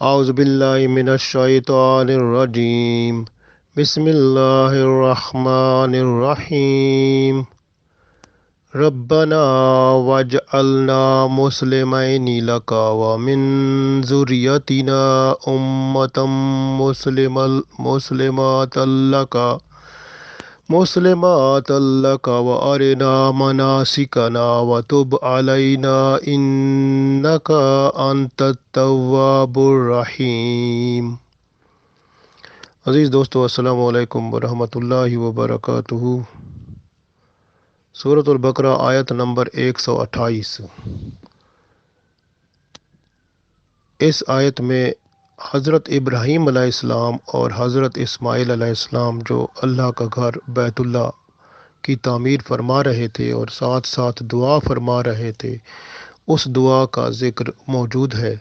اعوذ باللہ من الشیطان الرجیم بسم اللہ الرحمن الرحیم ربنا واجعلنا مسلمین لک ومن ذریتنا امة مسلمات لک وارنا مناسکنا وتب علینا انک انت التواب الرحیم۔ عزیز دوستو، السلام علیکم ورحمۃ اللہ وبرکاتہ۔ سورۃ البقرہ آیت نمبر 128۔ اس آیت میں حضرت ابراہیم علیہ السلام اور حضرت اسماعیل علیہ السلام جو اللہ کا گھر بیت اللہ کی تعمیر فرما رہے تھے اور ساتھ ساتھ دعا فرما رہے تھے، اس دعا کا ذکر موجود ہے۔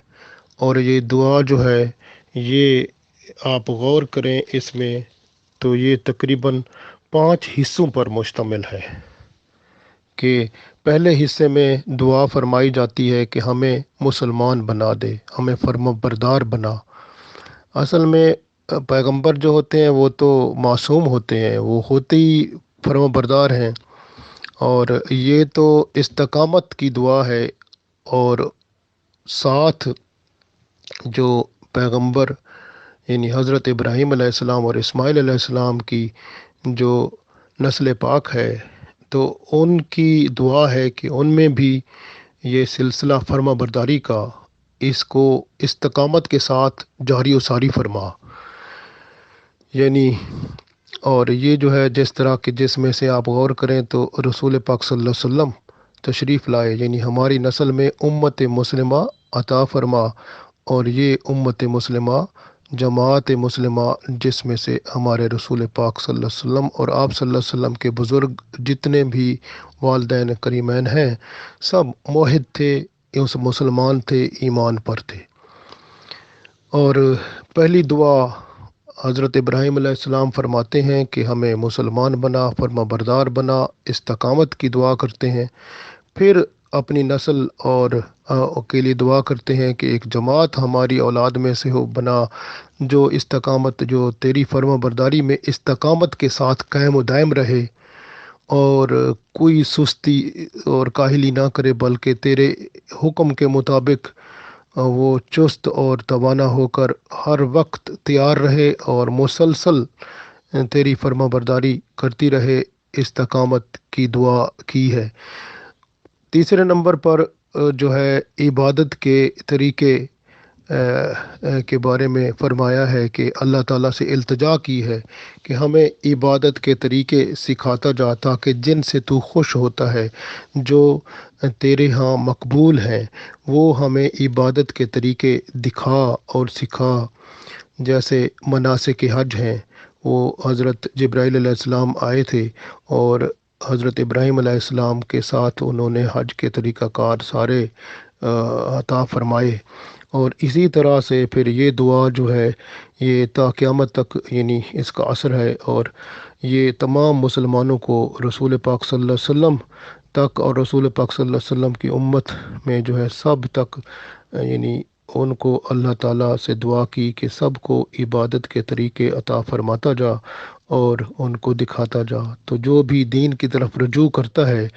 اور یہ دعا جو ہے، یہ آپ غور کریں اس میں، تو یہ تقریباً 5 حصوں پر مشتمل ہے کہ پہلے حصے میں دعا فرمائی جاتی ہے کہ ہمیں مسلمان بنا دے، ہمیں فرما بردار بنا۔ اصل میں پیغمبر جو ہوتے ہیں وہ تو معصوم ہوتے ہیں، وہ ہوتے ہی فرما بردار ہیں، اور یہ تو استقامت کی دعا ہے۔ اور ساتھ جو پیغمبر یعنی حضرت ابراہیم علیہ السلام اور اسماعیل علیہ السلام کی جو نسل پاک ہے، تو ان کی دعا ہے کہ ان میں بھی یہ سلسلہ فرما برداری کا، اس کو استقامت کے ساتھ جاری و ساری فرما۔ یعنی اور یہ جو ہے جس طرح کہ جس میں سے آپ غور کریں تو رسول پاک صلی اللہ علیہ وسلم تشریف لائے، یعنی ہماری نسل میں امت مسلمہ عطا فرما، اور یہ امت مسلمہ جماعت مسلمہ جس میں سے ہمارے رسول پاک صلی اللہ علیہ وسلم اور آپ صلی اللہ علیہ وسلم کے بزرگ جتنے بھی والدین کریمین ہیں، سب موحد تھے، اس مسلمان تھے، ایمان پر تھے۔ اور پہلی دعا حضرت ابراہیم علیہ السلام فرماتے ہیں کہ ہمیں مسلمان بنا، فرما بردار بنا، استقامت کی دعا کرتے ہیں۔ پھر اپنی نسل اور کے لیے دعا کرتے ہیں کہ ایک جماعت ہماری اولاد میں سے ہو بنا، جو استقامت، جو تیری فرما برداری میں استقامت کے ساتھ قائم و دائم رہے، اور کوئی سستی اور کاہلی نہ کرے، بلکہ تیرے حکم کے مطابق وہ چست اور توانا ہو کر ہر وقت تیار رہے اور مسلسل تیری فرما برداری کرتی رہے۔ استقامت کی دعا کی ہے۔ تیسرے نمبر پر جو ہے عبادت کے طریقے کے بارے میں فرمایا ہے کہ اللہ تعالیٰ سے التجا کی ہے کہ ہمیں عبادت کے طریقے سکھاتا جا، تاکہ جن سے تو خوش ہوتا ہے، جو تیرے ہاں مقبول ہیں، وہ ہمیں عبادت کے طریقے دکھا اور سکھا۔ جیسے مناسک حج ہیں، وہ حضرت جبرائیل علیہ السلام آئے تھے اور حضرت ابراہیم علیہ السلام کے ساتھ انہوں نے حج کے طریقہ کار سارے عطا فرمائے۔ اور اسی طرح سے پھر یہ دعا جو ہے، یہ تا قیامت تک یعنی اس کا اثر ہے، اور یہ تمام مسلمانوں کو رسول پاک صلی اللہ علیہ وسلم تک اور رسول پاک صلی اللہ علیہ وسلم کی امت میں جو ہے سب تک، یعنی ان کو اللہ تعالیٰ سے دعا کی کہ سب کو عبادت کے طریقے عطا فرماتا جا اور ان کو دکھاتا جا۔ تو جو بھی دین کی طرف رجوع کرتا ہے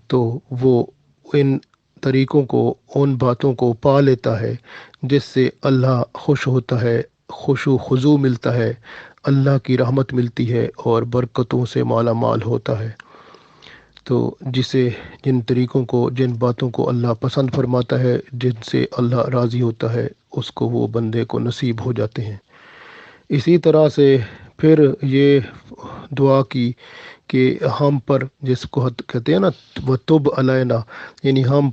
تو وہ ان طریقوں کو، ان باتوں کو پا لیتا ہے جس سے اللہ خوش ہوتا ہے، خوش و خضوع ملتا ہے، اللہ کی رحمت ملتی ہے اور برکتوں سے مالا مال ہوتا ہے۔ تو جن طریقوں کو، جن باتوں کو اللہ پسند فرماتا ہے، جن سے اللہ راضی ہوتا ہے، اس کو وہ بندے کو نصیب ہو جاتے ہیں۔ اسی طرح سے پھر یہ دعا کی کہ ہم پر، جس کو کہتے ہیں نا وَتُبْ عَلَيْنَا، یعنی ہم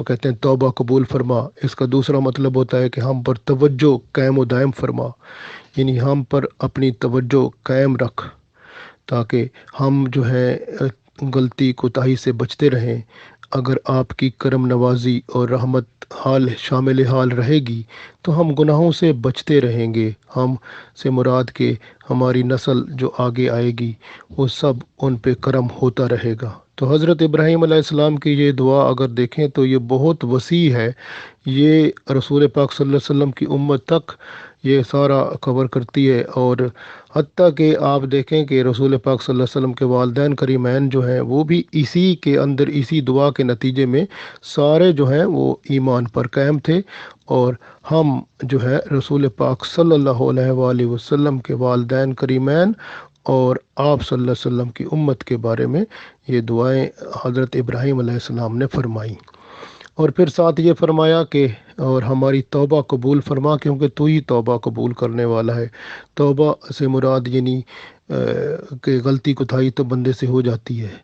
کہتے ہیں توبہ قبول فرما۔ اس کا دوسرا مطلب ہوتا ہے کہ ہم پر توجہ قائم و دائم فرما، یعنی ہم پر اپنی توجہ قائم رکھ، تاکہ ہم جو ہے غلطی کوتاہی سے بچتے رہیں۔ اگر آپ کی کرم نوازی اور رحمت شامل حال رہے گی تو ہم گناہوں سے بچتے رہیں گے۔ ہم سے مراد کہ ہماری نسل جو آگے آئے گی، وہ سب ان پہ کرم ہوتا رہے گا۔ تو حضرت ابراہیم علیہ السلام کی یہ دعا اگر دیکھیں تو یہ بہت وسیع ہے، یہ رسول پاک صلی اللہ علیہ وسلم کی امت تک یہ سارا کور کرتی ہے، اور حتیٰ کہ آپ دیکھیں کہ رسول پاک صلی اللہ علیہ وسلم کے والدین کریمین جو ہیں وہ بھی اسی کے اندر، اسی دعا کے نتیجے میں سارے جو ہیں وہ ایمان پر قائم تھے، اور ہم جو ہے رسول پاک صلی اللہ علیہ وآلہ وسلم کے والدین کریمین اور آپ صلی اللہ علیہ وسلم کی امت کے بارے میں یہ دعائیں حضرت ابراہیم علیہ السلام نے فرمائیں، اور پھر ساتھ یہ فرمایا کہ اور ہماری توبہ قبول فرما، کیونکہ تو ہی توبہ قبول کرنے والا ہے۔ توبہ سے مراد یعنی کہ غلطی کوتاہی تو بندے سے ہو جاتی ہے۔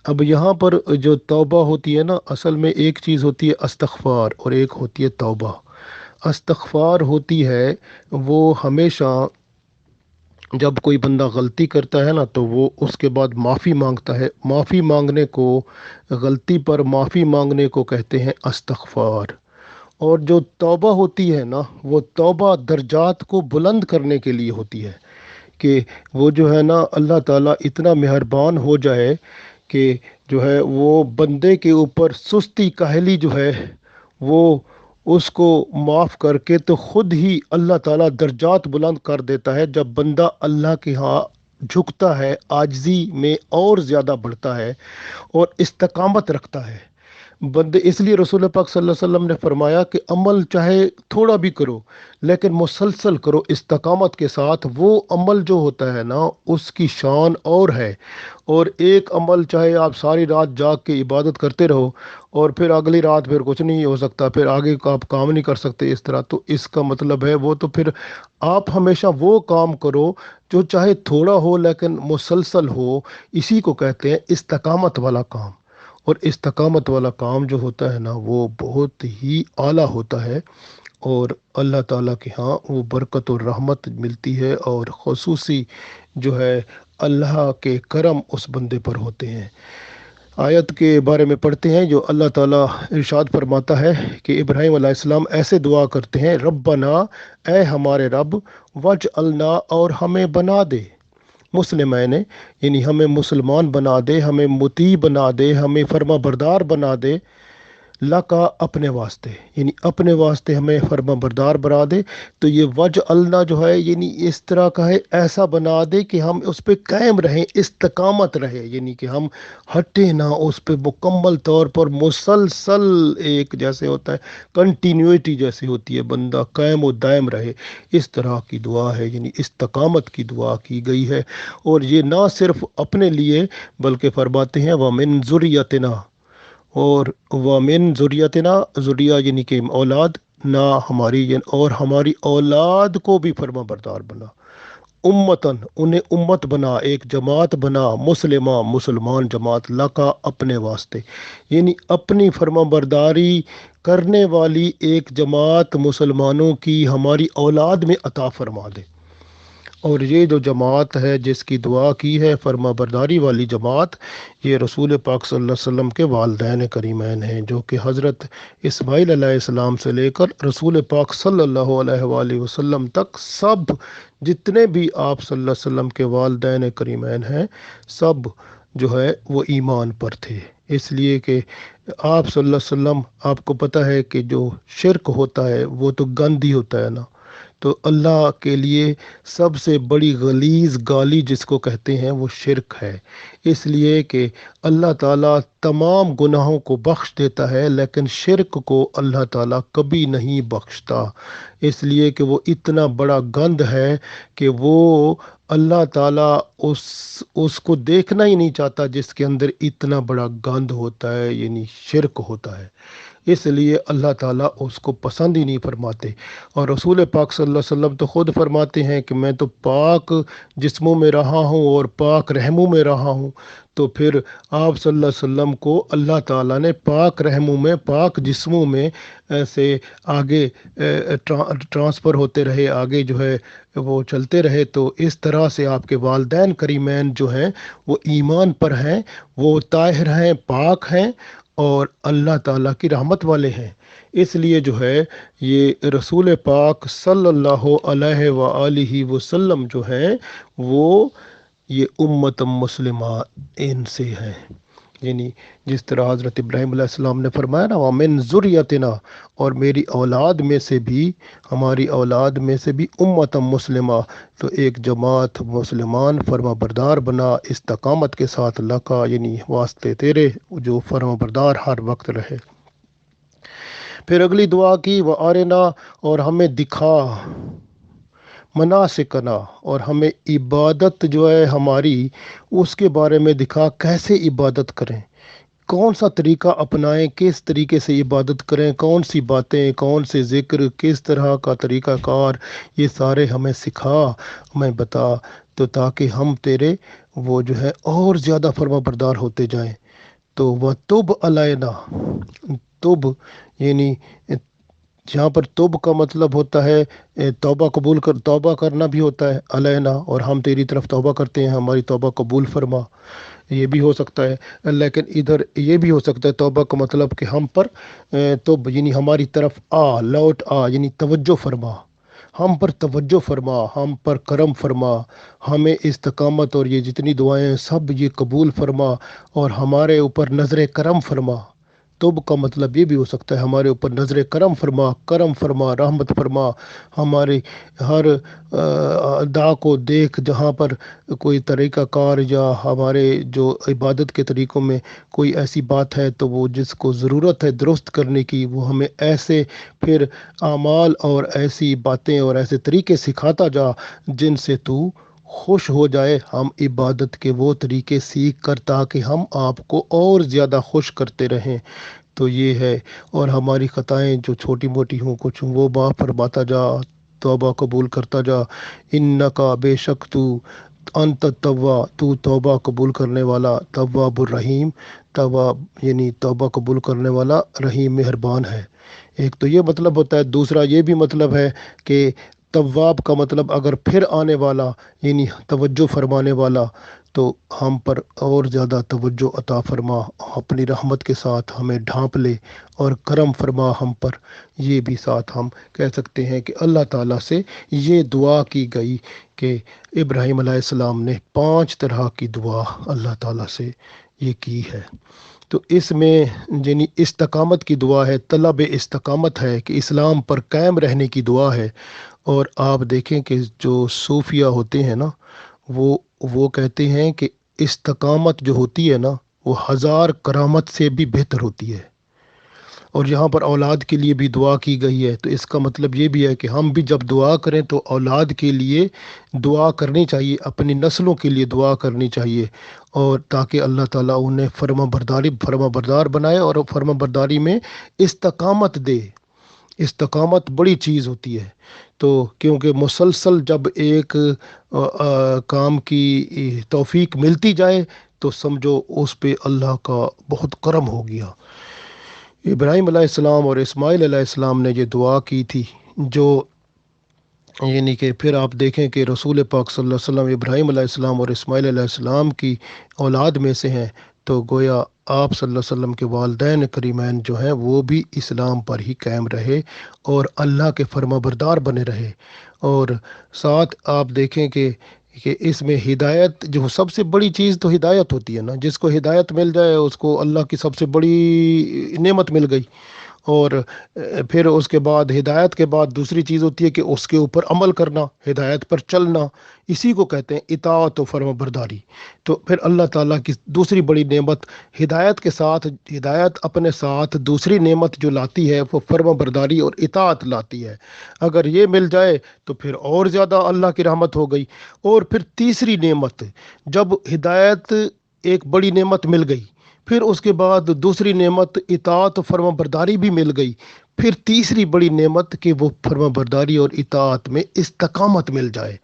اب یہاں پر جو توبہ ہوتی ہے نا، اصل میں ایک چیز ہوتی ہے استغفار اور ایک ہوتی ہے توبہ۔ استغفار ہوتی ہے وہ ہمیشہ جب کوئی بندہ غلطی کرتا ہے نا تو وہ اس کے بعد معافی مانگتا ہے، معافی مانگنے کو، غلطی پر معافی مانگنے کو کہتے ہیں استغفار۔ اور جو توبہ ہوتی ہے نا، وہ توبہ درجات کو بلند کرنے کے لیے ہوتی ہے، کہ وہ جو ہے نا اللہ تعالیٰ اتنا مہربان ہو جائے کہ جو ہے وہ بندے کے اوپر سستی کاہلی جو ہے وہ اس کو معاف کر کے تو خود ہی اللہ تعالیٰ درجات بلند کر دیتا ہے۔ جب بندہ اللہ کے ہاں جھکتا ہے، عاجزی میں اور زیادہ بڑھتا ہے اور استقامت رکھتا ہے بندے، اس لیے رسول پاک صلی اللہ علیہ وسلم نے فرمایا کہ عمل چاہے تھوڑا بھی کرو لیکن مسلسل کرو استقامت کے ساتھ، وہ عمل جو ہوتا ہے نا اس کی شان اور ہے۔ اور ایک عمل چاہے آپ ساری رات جاگ کے عبادت کرتے رہو اور پھر اگلی رات پھر کچھ نہیں ہو سکتا، پھر آگے کا آپ کام نہیں کر سکتے اس طرح، تو اس کا مطلب ہے وہ تو پھر آپ ہمیشہ وہ کام کرو جو چاہے تھوڑا ہو لیکن مسلسل ہو، اسی کو کہتے ہیں استقامت والا کام۔ اور استقامت والا کام جو ہوتا ہے نا وہ بہت ہی اعلیٰ ہوتا ہے، اور اللہ تعالیٰ کے ہاں وہ برکت اور رحمت ملتی ہے، اور خصوصی جو ہے اللہ کے کرم اس بندے پر ہوتے ہیں۔ آیت کے بارے میں پڑھتے ہیں جو اللہ تعالیٰ ارشاد فرماتا ہے کہ ابراہیم علیہ السلام ایسے دعا کرتے ہیں، ربنا، اے ہمارے رب، وجعلنا، اور ہمیں بنا دے، مسلمین، یعنی ہمیں مسلمان بنا دے، ہمیں مطیع بنا دے، ہمیں فرما بردار بنا دے، لکا، اپنے واسطے، یعنی اپنے واسطے ہمیں فرما بردار بنا دے۔ تو یہ وجعلنا جو ہے یعنی اس طرح کا ہے، ایسا بنا دے کہ ہم اس پہ قائم رہیں، استقامت رہے، یعنی کہ ہم ہٹے نہ اس پہ، مکمل طور پر مسلسل، ایک جیسے ہوتا ہے کنٹینیوٹی جیسے ہوتی ہے، بندہ قائم و دائم رہے، اس طرح کی دعا ہے، یعنی استقامت کی دعا کی گئی ہے۔ اور یہ نہ صرف اپنے لیے بلکہ فرماتے ہیں وَمِن ذُرِّيَّتِنَا، اور وَمِن ذُرِّيَّتِنَا، ذریہ یعنی کہ اولاد، نہ ہماری اور ہماری اولاد کو بھی فرما بردار بنا، امتن، انہیں امت بنا، ایک جماعت بنا، مسلمہ، مسلمان جماعت، لکا، اپنے واسطے، یعنی اپنی فرما برداری کرنے والی ایک جماعت مسلمانوں کی ہماری اولاد میں عطا فرما دے۔ اور یہ جو جماعت ہے جس کی دعا کی ہے فرما برداری والی جماعت، یہ رسول پاک صلی اللہ علیہ وسلم کے والدین کریمین ہیں، جو کہ حضرت اسماعیل علیہ السلام سے لے کر رسول پاک صلی اللہ علیہ وآلہ وسلم تک سب جتنے بھی آپ صلی اللہ علیہ وسلم کے والدین کریمین ہیں، سب جو ہے وہ ایمان پر تھے۔ اس لیے کہ آپ صلی اللہ علیہ وسلم، آپ کو پتہ ہے کہ جو شرک ہوتا ہے وہ تو گند ہی ہوتا ہے نا، تو اللہ کے لیے سب سے بڑی غلیظ گالی جس کو کہتے ہیں وہ شرک ہے، اس لیے کہ اللہ تعالیٰ تمام گناہوں کو بخش دیتا ہے لیکن شرک کو اللہ تعالیٰ کبھی نہیں بخشتا، اس لیے کہ وہ اتنا بڑا گند ہے کہ وہ اللہ تعالیٰ اس کو دیکھنا ہی نہیں چاہتا جس کے اندر اتنا بڑا گند ہوتا ہے، یعنی شرک ہوتا ہے، اس لیے اللہ تعالیٰ اس کو پسند ہی نہیں فرماتے۔ اور رسول پاک صلی اللہ علیہ وسلم تو خود فرماتے ہیں کہ میں تو پاک جسموں میں رہا ہوں اور پاک رحموں میں رہا ہوں، تو پھر آپ صلی اللہ علیہ وسلم کو اللہ تعالیٰ نے پاک رحموں میں، پاک جسموں میں سے آگے ٹرانسفر ہوتے رہے، آگے جو ہے وہ چلتے رہے، تو اس طرح سے آپ کے والدین کریمین جو ہیں وہ ایمان پر ہیں، وہ طاہر ہیں، پاک ہیں، اور اللہ تعالیٰ کی رحمت والے ہیں۔ اس لیے جو ہے یہ رسول پاک صلی اللہ علیہ وآلہ وسلم جو ہیں وہ یہ امت مسلمہ ان سے ہیں، یعنی جس طرح حضرت ابراہیم علیہ السلام نے فرمایا نا وَمِن ذُرِّيَّتِنَا، اور میری اولاد میں سے بھی، ہماری اولاد میں سے بھی امتم مسلمہ، تو ایک جماعت مسلمان فرما بردار بنا استقامت کے ساتھ، لکا یعنی واسطے تیرے، جو فرما بردار ہر وقت رہے۔ پھر اگلی دعا کی وَأَرِنَا، اور ہمیں دکھا، مناسکنا، اور ہمیں عبادت جو ہے ہماری اس کے بارے میں دکھا، کیسے عبادت کریں، کون سا طریقہ اپنائیں، کس طریقے سے عبادت کریں، کون سی باتیں، کون سے ذکر، کس طرح کا طریقہ کار، یہ سارے ہمیں سکھا، ہمیں بتا، تو تاکہ ہم تیرے وہ جو ہے اور زیادہ فرما بردار ہوتے جائیں۔ تو وہ تب علینا، تب یعنی جہاں پر توب کا مطلب ہوتا ہے توبہ قبول کر، توبہ کرنا بھی ہوتا ہے علینا، اور ہم تیری طرف توبہ کرتے ہیں، ہماری توبہ قبول فرما، یہ بھی ہو سکتا ہے۔ لیکن ادھر یہ بھی ہو سکتا ہے توبہ کا مطلب کہ ہم پر توب یعنی ہماری طرف لوٹ یعنی توجہ فرما، ہم پر توجہ فرما، ہم پر کرم فرما، ہمیں استقامت اور یہ جتنی دعائیں ہیں سب یہ قبول فرما، اور ہمارے اوپر نظر کرم فرما۔ توب کا مطلب یہ بھی ہو سکتا ہے ہمارے اوپر نظر کرم فرما، رحمت فرما، ہمارے ہر ادا کو دیکھ، جہاں پر کوئی طریقہ کار یا ہمارے جو عبادت کے طریقوں میں کوئی ایسی بات ہے تو وہ جس کو ضرورت ہے درست کرنے کی، وہ ہمیں ایسے پھر اعمال اور ایسی باتیں اور ایسے طریقے سکھاتا جا جن سے تو خوش ہو جائے، ہم عبادت کے وہ طریقے سیکھ کر تاکہ ہم آپ کو اور زیادہ خوش کرتے رہیں۔ تو یہ ہے، اور ہماری خطائیں جو چھوٹی موٹی ہوں کچھ وہ معاف فرماتا جا، توبہ قبول کرتا جا، انکا بے شک تو، انت تو توبہ قبول کرنے والا، تواب الرحیم، تواب یعنی توبہ قبول کرنے والا، رحیم مہربان ہے۔ ایک تو یہ مطلب ہوتا ہے، دوسرا یہ بھی مطلب ہے کہ تواب کا مطلب اگر پھر آنے والا یعنی توجہ فرمانے والا، تو ہم پر اور زیادہ توجہ عطا فرما، اپنی رحمت کے ساتھ ہمیں ڈھانپ لے اور کرم فرما ہم پر۔ یہ بھی ساتھ ہم کہہ سکتے ہیں کہ اللہ تعالیٰ سے یہ دعا کی گئی کہ ابراہیم علیہ السلام نے 5 طرح کی دعا اللہ تعالیٰ سے یہ کی ہے۔ تو اس میں یعنی استقامت کی دعا ہے، طلب استقامت ہے کہ اسلام پر قائم رہنے کی دعا ہے۔ اور آپ دیکھیں کہ جو صوفیہ ہوتے ہیں نا، وہ کہتے ہیں کہ استقامت جو ہوتی ہے نا وہ 1000 کرامت سے بھی بہتر ہوتی ہے۔ اور یہاں پر اولاد کے لیے بھی دعا کی گئی ہے، تو اس کا مطلب یہ بھی ہے کہ ہم بھی جب دعا کریں تو اولاد کے لیے دعا کرنی چاہیے، اپنی نسلوں کے لیے دعا کرنی چاہیے، اور تاکہ اللہ تعالیٰ انہیں فرما بردار بنائے اور فرما برداری میں استقامت دے۔ استقامت بڑی چیز ہوتی ہے، تو کیونکہ مسلسل جب ایک کام کی توفیق ملتی جائے تو سمجھو اس پہ اللہ کا بہت کرم ہو گیا۔ ابراہیم علیہ السلام اور اسماعیل علیہ السلام نے یہ دعا کی تھی، جو یعنی کہ پھر آپ دیکھیں کہ رسول پاک صلی اللہ علیہ وسلم ابراہیم علیہ السلام اور اسماعیل علیہ السلام کی اولاد میں سے ہیں، تو گویا آپ صلی اللہ علیہ وسلم کے والدین کریمین جو ہیں وہ بھی اسلام پر ہی قائم رہے اور اللہ کے فرما بردار بنے رہے۔ اور ساتھ آپ دیکھیں کہ اس میں ہدایت، جو سب سے بڑی چیز تو ہدایت ہوتی ہے نا، جس کو ہدایت مل جائے اس کو اللہ کی سب سے بڑی نعمت مل گئی۔ اور پھر اس کے بعد ہدایت کے بعد دوسری چیز ہوتی ہے کہ اس کے اوپر عمل کرنا، ہدایت پر چلنا، اسی کو کہتے ہیں اطاعت و فرما برداری۔ تو پھر اللہ تعالیٰ کی دوسری بڑی نعمت ہدایت کے ساتھ، ہدایت اپنے ساتھ دوسری نعمت جو لاتی ہے وہ فرما برداری اور اطاعت لاتی ہے۔ اگر یہ مل جائے تو پھر اور زیادہ اللہ کی رحمت ہو گئی۔ اور پھر تیسری نعمت، جب ہدایت ایک بڑی نعمت مل گئی، پھر اس کے بعد دوسری نعمت اطاعت و فرما برداری بھی مل گئی، پھر تیسری بڑی نعمت کہ وہ فرما برداری اور اطاعت میں استقامت مل جائے،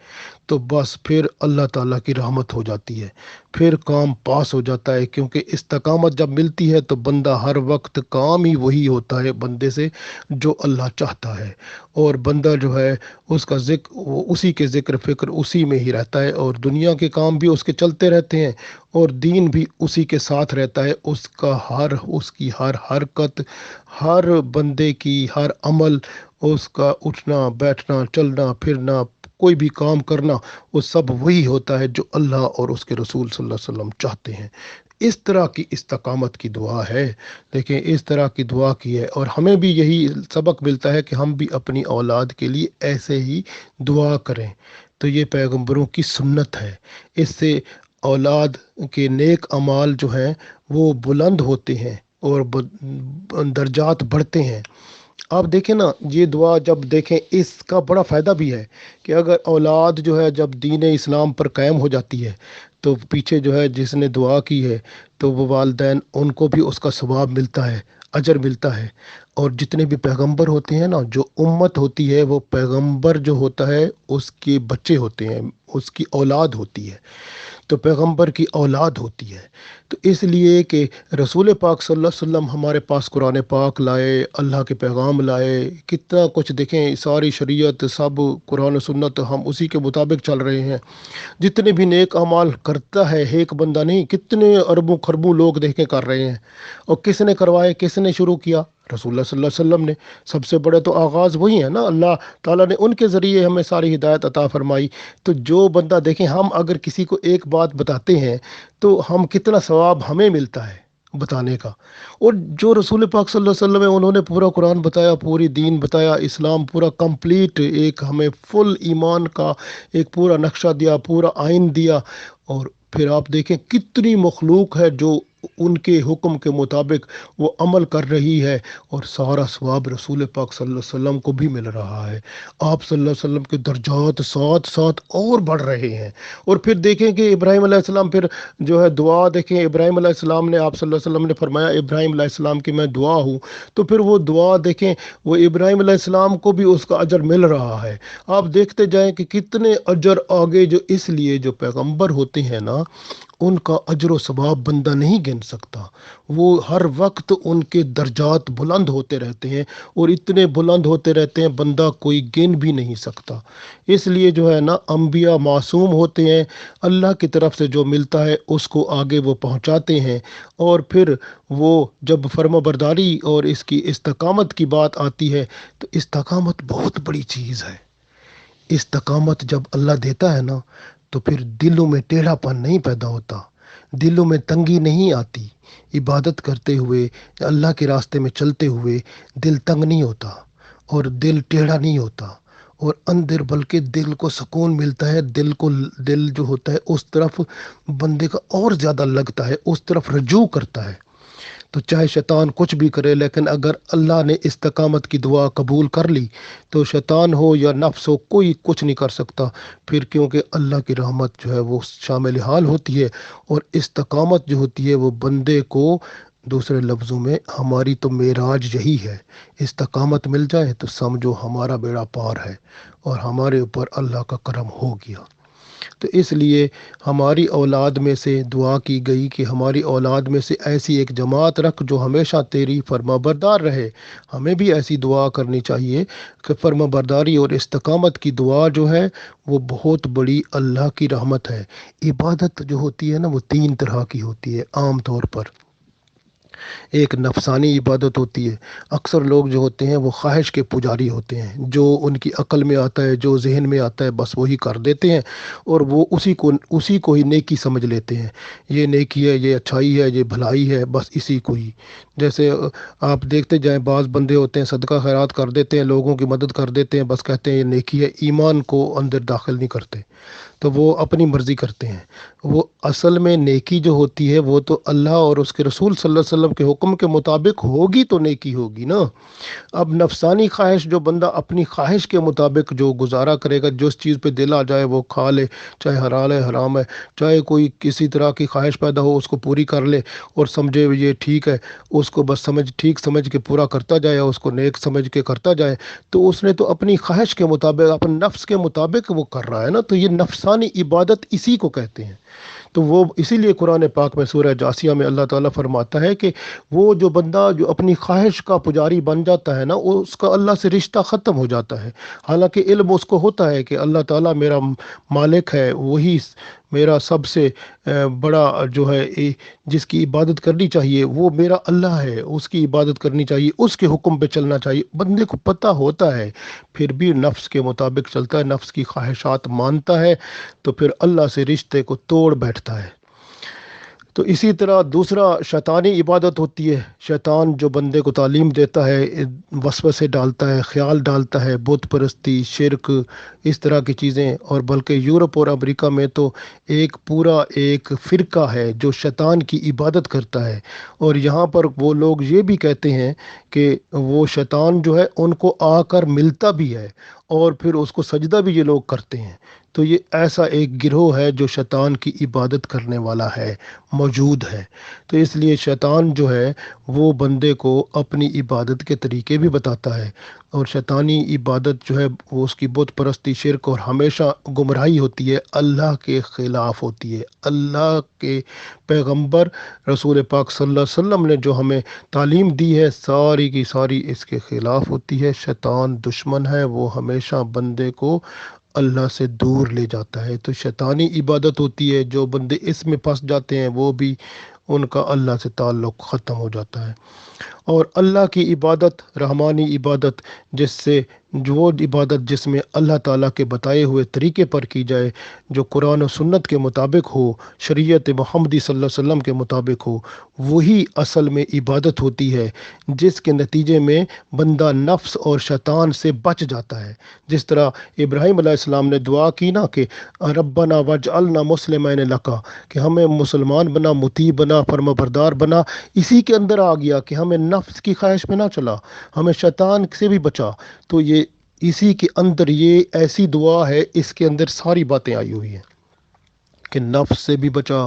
تو بس پھر اللہ تعالیٰ کی رحمت ہو جاتی ہے، پھر کام پاس ہو جاتا ہے۔ کیونکہ استقامت جب ملتی ہے تو بندہ ہر وقت کام ہی وہی ہوتا ہے بندے سے جو اللہ چاہتا ہے، اور بندہ جو ہے اس کا ذکر، وہ اسی کے ذکر فکر اسی میں ہی رہتا ہے، اور دنیا کے کام بھی اس کے چلتے رہتے ہیں اور دین بھی اسی کے ساتھ رہتا ہے۔ اس کی ہر حرکت، ہر بندے کی ہر عمل، اس کا اٹھنا بیٹھنا چلنا پھرنا کوئی بھی کام کرنا، وہ سب وہی ہوتا ہے جو اللہ اور اس کے رسول صلی اللہ علیہ وسلم چاہتے ہیں۔ اس طرح کی استقامت کی دعا ہے۔ دیکھیں اس طرح کی دعا کی ہے، اور ہمیں بھی یہی سبق ملتا ہے کہ ہم بھی اپنی اولاد کے لیے ایسے ہی دعا کریں۔ تو یہ پیغمبروں کی سنت ہے، اس سے اولاد کے نیک اعمال جو ہیں وہ بلند ہوتے ہیں اور درجات بڑھتے ہیں۔ آپ دیکھیں نا، یہ دعا جب دیکھیں اس کا بڑا فائدہ بھی ہے کہ اگر اولاد جو ہے جب دین اسلام پر قائم ہو جاتی ہے تو پیچھے جو ہے جس نے دعا کی ہے تو وہ والدین ان کو بھی اس کا ثواب ملتا ہے، اجر ملتا ہے۔ اور جتنے بھی پیغمبر ہوتے ہیں نا، جو امت ہوتی ہے وہ پیغمبر جو ہوتا ہے اس کے بچے ہوتے ہیں، اس کی اولاد ہوتی ہے، تو پیغمبر کی اولاد ہوتی ہے۔ تو اس لیے کہ رسول پاک صلی اللہ علیہ وسلم ہمارے پاس قرآن پاک لائے، اللہ کے پیغام لائے، کتنا کچھ دیکھیں، ساری شریعت سب قرآن و سنت ہم اسی کے مطابق چل رہے ہیں۔ جتنے بھی نیک اعمال کرتا ہے ایک بندہ نہیں، کتنے اربوں خربوں لوگ دیکھیں کر رہے ہیں، اور کس نے کروائے، کس نے شروع کیا؟ رسول اللہ صلی اللہ علیہ وسلم نے۔ سب سے بڑے تو آغاز وہی ہیں نا، اللہ تعالیٰ نے ان کے ذریعے ہمیں ساری ہدایت عطا فرمائی۔ تو جو بندہ دیکھیں، ہم اگر کسی کو ایک بات بتاتے ہیں تو ہم کتنا ثواب ہمیں ملتا ہے بتانے کا، اور جو رسول پاک صلی اللہ علیہ وسلم ہے انہوں نے پورا قرآن بتایا، پوری دین بتایا، اسلام پورا کمپلیٹ، ایک ہمیں فل ایمان کا ایک پورا نقشہ دیا، پورا آئین دیا۔ اور پھر آپ دیکھیں کتنی مخلوق ہے جو ان کے حکم کے مطابق وہ عمل کر رہی ہے، اور سارا ثواب رسول پاک صلی اللہ علیہ وسلم کو بھی مل رہا ہے۔ آپ صلی اللہ علیہ وسلم کے درجات ساتھ ساتھ اور بڑھ رہے ہیں۔ اور پھر دیکھیں کہ ابراہیم علیہ السلام پھر جو ہے دعا، دیکھیں ابراہیم علیہ السلام نے، آپ صلی اللہ علیہ وسلم نے فرمایا ابراہیم علیہ السلام کی میں دعا ہوں، تو پھر وہ دعا دیکھیں، وہ ابراہیم علیہ السلام کو بھی اس کا اجر مل رہا ہے۔ آپ دیکھتے جائیں کہ کتنے اجر آگے، جو اس لیے جو پیغمبر ہوتے ہیں نا ان کا اجر و ثواب بندہ نہیں گن سکتا، وہ ہر وقت ان کے درجات بلند ہوتے رہتے ہیں، اور اتنے بلند ہوتے رہتے ہیں بندہ کوئی گن بھی نہیں سکتا۔ اس لیے جو ہے نا انبیاء معصوم ہوتے ہیں، اللہ کی طرف سے جو ملتا ہے اس کو آگے وہ پہنچاتے ہیں، اور پھر وہ جب فرما برداری اور اس کی استقامت کی بات آتی ہے تو استقامت بہت بڑی چیز ہے۔ استقامت جب اللہ دیتا ہے نا تو پھر دلوں میں ٹیڑھا پن نہیں پیدا ہوتا، دلوں میں تنگی نہیں آتی۔ عبادت کرتے ہوئے، اللہ کے راستے میں چلتے ہوئے دل تنگ نہیں ہوتا، اور دل ٹیڑھا نہیں ہوتا، اور اندر بلکہ دل کو سکون ملتا ہے، دل جو ہوتا ہے اس طرف بندے کا اور زیادہ لگتا ہے، اس طرف رجوع کرتا ہے۔ تو چاہے شیطان کچھ بھی کرے، لیکن اگر اللہ نے استقامت کی دعا قبول کر لی تو شیطان ہو یا نفس ہو کوئی کچھ نہیں کر سکتا پھر، کیونکہ اللہ کی رحمت جو ہے وہ شامل حال ہوتی ہے، اور استقامت جو ہوتی ہے وہ بندے کو، دوسرے لفظوں میں ہماری تو معراج یہی ہے، استقامت مل جائے تو سمجھو ہمارا بیڑا پار ہے، اور ہمارے اوپر اللہ کا کرم ہو گیا۔ تو اس لیے ہماری اولاد میں سے دعا کی گئی کہ ہماری اولاد میں سے ایسی ایک جماعت رکھ جو ہمیشہ تیری فرما بردار رہے۔ ہمیں بھی ایسی دعا کرنی چاہیے کہ فرما برداری اور استقامت کی دعا جو ہے وہ بہت بڑی اللہ کی رحمت ہے۔ عبادت جو ہوتی ہے نا وہ تین طرح کی ہوتی ہے عام طور پر۔ ایک نفسانی عبادت ہوتی ہے، اکثر لوگ جو ہوتے ہیں وہ خواہش کے پجاری ہوتے ہیں، جو ان کی عقل میں آتا ہے، جو ذہن میں آتا ہے بس وہی کر دیتے ہیں، اور وہ اسی کو ہی نیکی سمجھ لیتے ہیں، یہ نیکی ہے، یہ اچھائی ہے، یہ بھلائی ہے، بس اسی کو ہی۔ جیسے آپ دیکھتے جائیں بعض بندے ہوتے ہیں صدقہ خیرات کر دیتے ہیں، لوگوں کی مدد کر دیتے ہیں، بس کہتے ہیں یہ نیکی ہے، ایمان کو اندر داخل نہیں کرتے، تو وہ اپنی مرضی کرتے ہیں۔ وہ اصل میں نیکی جو ہوتی ہے وہ تو اللہ اور اس کے رسول صلی اللہ علیہ وسلم کے حکم کے مطابق ہوگی تو نیکی ہوگی نا۔ اب نفسانی خواہش، جو بندہ اپنی خواہش کے مطابق جو گزارا کرے گا، جس چیز پہ دل آ جائے وہ کھا لے، چاہے حلال ہے حرام ہے، چاہے کوئی کسی طرح کی خواہش پیدا ہو اس کو پوری کر لے اور سمجھے یہ ٹھیک ہے، اس کو بس ٹھیک سمجھ کے پورا کرتا جائے، اس کو نیک سمجھ کے کرتا جائے، تو اس نے تو اپنی خواہش کے مطابق، اپنے نفس کے مطابق وہ کر رہا ہے نا، تو یہ نفسانی عبادت اسی کو کہتے ہیں۔ تو وہ اسی لیے قرآن پاک میں سورہ جاسیہ میں اللہ تعالیٰ فرماتا ہے کہ وہ جو بندہ جو اپنی خواہش کا پجاری بن جاتا ہے نا، اس کا اللہ سے رشتہ ختم ہو جاتا ہے، حالانکہ علم اس کو ہوتا ہے کہ اللہ تعالیٰ میرا مالک ہے، وہی میرا سب سے بڑا جو ہے جس کی عبادت کرنی چاہیے وہ میرا اللہ ہے، اس کی عبادت کرنی چاہیے، اس کے حکم پہ چلنا چاہیے، بندے کو پتہ ہوتا ہے، پھر بھی نفس کے مطابق چلتا ہے، نفس کی خواہشات مانتا ہے، تو پھر اللہ سے رشتے کو توڑ بیٹھتا ہے۔ تو اسی طرح دوسرا شیطانی عبادت ہوتی ہے۔ شیطان جو بندے کو تعلیم دیتا ہے، وسوسے ڈالتا ہے، خیال ڈالتا ہے، بت پرستی، شرک، اس طرح کی چیزیں۔ اور بلکہ یورپ اور امریکہ میں تو ایک فرقہ ہے جو شیطان کی عبادت کرتا ہے، اور یہاں پر وہ لوگ یہ بھی کہتے ہیں کہ وہ شیطان جو ہے ان کو آ کر ملتا بھی ہے، اور پھر اس کو سجدہ بھی یہ لوگ کرتے ہیں۔ تو یہ ایسا ایک گروہ ہے جو شیطان کی عبادت کرنے والا ہے، موجود ہے۔ تو اس لیے شیطان جو ہے وہ بندے کو اپنی عبادت کے طریقے بھی بتاتا ہے، اور شیطانی عبادت جو ہے وہ اس کی بت پرستی، شرک، اور ہمیشہ گمراہی ہوتی ہے، اللہ کے خلاف ہوتی ہے۔ اللہ کے پیغمبر رسول پاک صلی اللہ علیہ وسلم نے جو ہمیں تعلیم دی ہے، ساری کی ساری اس کے خلاف ہوتی ہے۔ شیطان دشمن ہے، وہ ہمیشہ بندے کو اللہ سے دور لے جاتا ہے۔ تو شیطانی عبادت ہوتی ہے، جو بندے اس میں پھنس جاتے ہیں وہ بھی ان کا اللہ سے تعلق ختم ہو جاتا ہے۔ اور اللہ کی عبادت، رحمانی عبادت، جس سے جو عبادت جس میں اللہ تعالیٰ کے بتائے ہوئے طریقے پر کی جائے، جو قرآن و سنت کے مطابق ہو، شریعت محمدی صلی اللہ علیہ وسلم کے مطابق ہو، وہی اصل میں عبادت ہوتی ہے، جس کے نتیجے میں بندہ نفس اور شیطان سے بچ جاتا ہے۔ جس طرح ابراہیم علیہ السلام نے دعا کی نا کہ ربنا وجعلنا مسلمین لکا، کہ ہمیں مسلمان بنا، مطیع بنا، فرما بردار بنا، اسی کے اندر آ گیا کہ ہمیں نفس کی خواہش میں نہ چلا، ہمیں شیطان سے بھی بچا۔ تو یہ اسی کے اندر یہ ایسی دعا ہے، اس کے اندر ساری باتیں آئی ہوئی ہیں کہ نفس سے بھی بچا،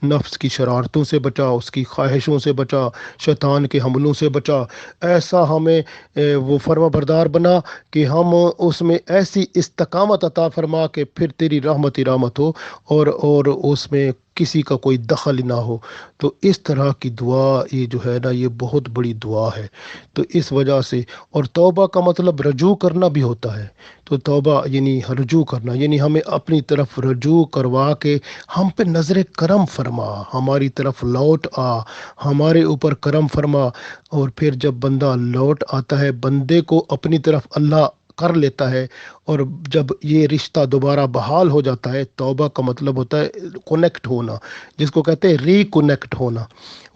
نفس کی شرارتوں سے بچا، اس کی خواہشوں سے بچا، شیطان کے حملوں سے بچا۔ ایسا ہمیں وہ فرما بردار بنا کہ ہم اس میں ایسی استقامت عطا فرما کہ پھر تیری رحمت ہو، اور اس میں کسی کا کوئی دخل نہ ہو۔ تو اس طرح کی دعا یہ جو ہے نا، یہ بہت بڑی دعا ہے۔ تو اس وجہ سے، اور توبہ کا مطلب رجوع کرنا بھی ہوتا ہے۔ تو توبہ یعنی رجوع کرنا، یعنی ہمیں اپنی طرف رجوع کروا کے ہم پہ نظر کرم فرما، ہماری طرف لوٹ آ، ہمارے اوپر کرم فرما۔ اور پھر جب بندہ لوٹ آتا ہے، بندے کو اپنی طرف اللہ کر لیتا ہے، اور جب یہ رشتہ دوبارہ بحال ہو جاتا ہے، توبہ کا مطلب ہوتا ہے کنیکٹ ہونا، جس کو کہتے ہیں ری کنیکٹ ہونا۔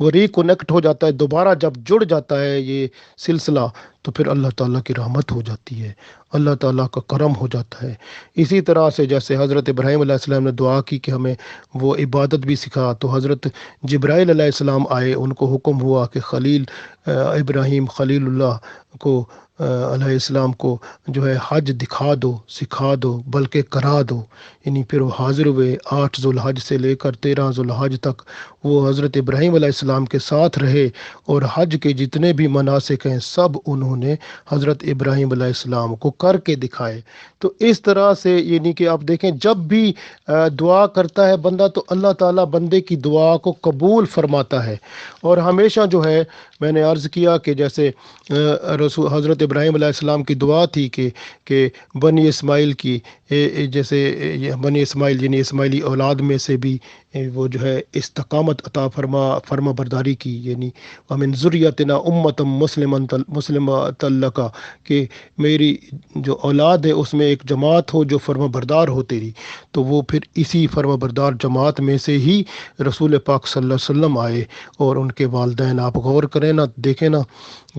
وہ ری کنیکٹ ہو جاتا ہے، دوبارہ جب جڑ جاتا ہے یہ سلسلہ، تو پھر اللہ تعالیٰ کی رحمت ہو جاتی ہے، اللہ تعالیٰ کا کرم ہو جاتا ہے۔ اسی طرح سے جیسے حضرت ابراہیم علیہ السلام نے دعا کی کہ ہمیں وہ عبادت بھی سکھا، تو حضرت جبرائیل علیہ السلام آئے، ان کو حکم ہوا کہ خلیل ابراہیم خلیل اللہ کو علیہ السلام کو جو ہے حج دکھا دو، سکھا دو، بلکہ کرا دو۔ یعنی پھر وہ حاضر ہوئے، 8 ذوالحج سے لے کر 13 ذوالحج تک وہ حضرت ابراہیم علیہ السلام کے ساتھ رہے، اور حج کے جتنے بھی مناسک ہیں سب انہوں نے حضرت ابراہیم علیہ السلام کو کر کے دکھائے۔ تو اس طرح سے یعنی کہ آپ دیکھیں، جب بھی دعا کرتا ہے بندہ، تو اللہ تعالیٰ بندے کی دعا کو قبول فرماتا ہے۔ اور ہمیشہ جو ہے، میں نے عرض کیا کہ جیسے رسول حضرت ابراہیم علیہ السلام کی دعا تھی کہ بنی اسماعیل کی جیسے بنی اسماعیل یعنی اسماعیلی اولاد میں سے بھی وہ جو ہے استقامت عطا فرما برداری کی، یعنی ومن ذریتنا امۃ مسلمۃ لک، کہ میری جو اولاد ہے اس میں ایک جماعت ہو جو فرما بردار ہو تیری۔ تو وہ پھر اسی فرما بردار جماعت میں سے ہی رسول پاک صلی اللہ علیہ وسلم آئے، اور ان کے والدین، آپ غور کریں نا، دیکھیں نا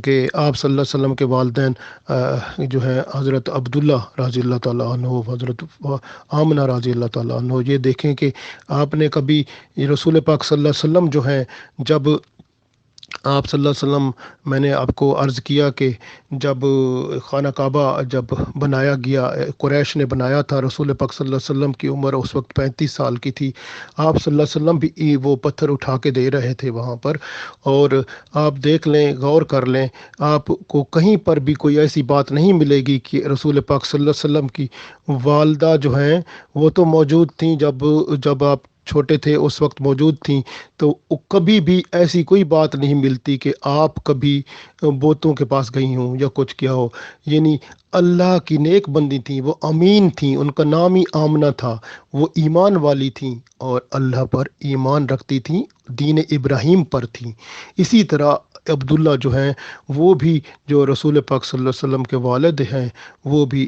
کہ آپ صلی اللہ علیہ وسلم کے والدین جو ہیں حضرت عبداللہ رضی اللہ تعالیٰ عنہ، حضرت آمنہ رضی اللہ تعالیٰ عنہ، یہ دیکھیں کہ آپ نے کبھی رسول پاک صلی اللہ علیہ وسلم جو ہیں، جب آپ صلی اللہ علیہ وسلم، میں نے آپ کو عرض کیا کہ جب خانہ کعبہ جب بنایا گیا، قریش نے بنایا تھا، رسول پاک صلی اللہ علیہ وسلم کی عمر اس وقت 35 سال کی تھی، آپ صلی اللہ علیہ وسلم بھی وہ پتھر اٹھا کے دے رہے تھے وہاں پر۔ اور آپ دیکھ لیں، غور کر لیں، آپ کو کہیں پر بھی کوئی ایسی بات نہیں ملے گی کہ رسول پاک صلی اللہ علیہ وسلم کی والدہ جو ہیں وہ تو موجود تھیں، جب آپ چھوٹے تھے اس وقت موجود تھیں، تو کبھی بھی ایسی کوئی بات نہیں ملتی کہ آپ کبھی بتوں کے پاس گئی ہوں یا کچھ کیا ہو۔ یعنی اللہ کی نیک بندی تھیں، وہ امین تھیں، ان کا نام ہی آمنہ تھا، وہ ایمان والی تھیں، اور اللہ پر ایمان رکھتی تھیں، دین ابراہیم پر تھیں۔ اسی طرح عبداللہ جو ہیں، وہ بھی جو رسول پاک صلی اللہ علیہ وسلم کے والد ہیں، وہ بھی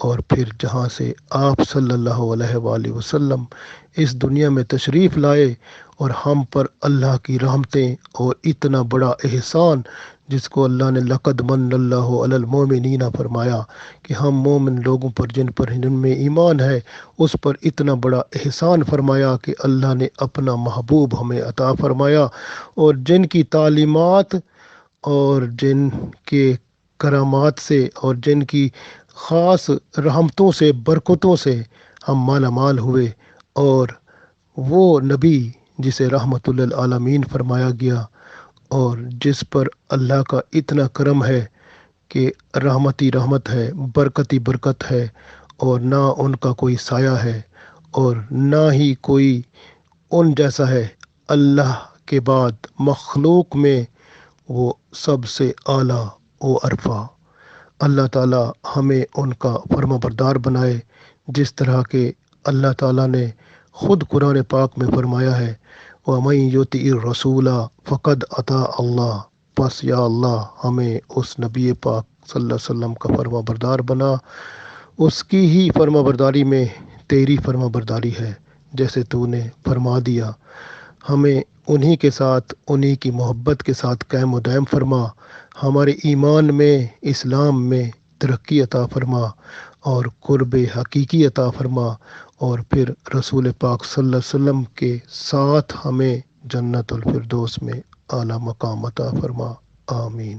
اور پھر جہاں سے آپ صلی اللہ علیہ وآلہ وسلم اس دنیا میں تشریف لائے اور ہم پر اللہ کی رحمتیں اور اتنا بڑا احسان، جس کو اللہ نے لقد من اللہ علی المومنین فرمایا کہ ہم مومن لوگوں پر جن میں ایمان ہے اس پر اتنا بڑا احسان فرمایا کہ اللہ نے اپنا محبوب ہمیں عطا فرمایا، اور جن کی تعلیمات اور جن کے کرامات سے اور جن کی خاص رحمتوں سے برکتوں سے ہم مالا مال ہوئے، اور وہ نبی جسے رحمت للعالمین فرمایا گیا اور جس پر اللہ کا اتنا کرم ہے کہ رحمت ہی رحمت ہے، برکت ہی برکت ہے، اور نہ ان کا کوئی سایہ ہے اور نہ ہی کوئی ان جیسا ہے۔ اللہ کے بعد مخلوق میں وہ سب سے اعلیٰ و عرفہ۔ اللہ تعالیٰ ہمیں ان کا فرما بردار بنائے، جس طرح کہ اللہ تعالیٰ نے خود قرآن پاک میں فرمایا ہے، وَمَن يُطِعِ الرَّسُولَ فَقَدْ أَطَاعَ اللَّهَ۔ پس یا اللہ ہمیں اس نبی پاک صلی اللہ علیہ وسلم کا فرما بردار بنا، اس کی ہی فرما برداری میں تیری فرما برداری ہے، جیسے تو نے فرما دیا۔ ہمیں انہی کے ساتھ، انہی کی محبت کے ساتھ قائم و دائم فرما، ہمارے ایمان میں، اسلام میں ترقی عطا فرما اور قرب حقیقی عطا فرما، اور پھر رسول پاک صلی اللہ علیہ وسلم کے ساتھ ہمیں جنت الفردوس میں اعلیٰ مقام عطا فرما۔ آمین۔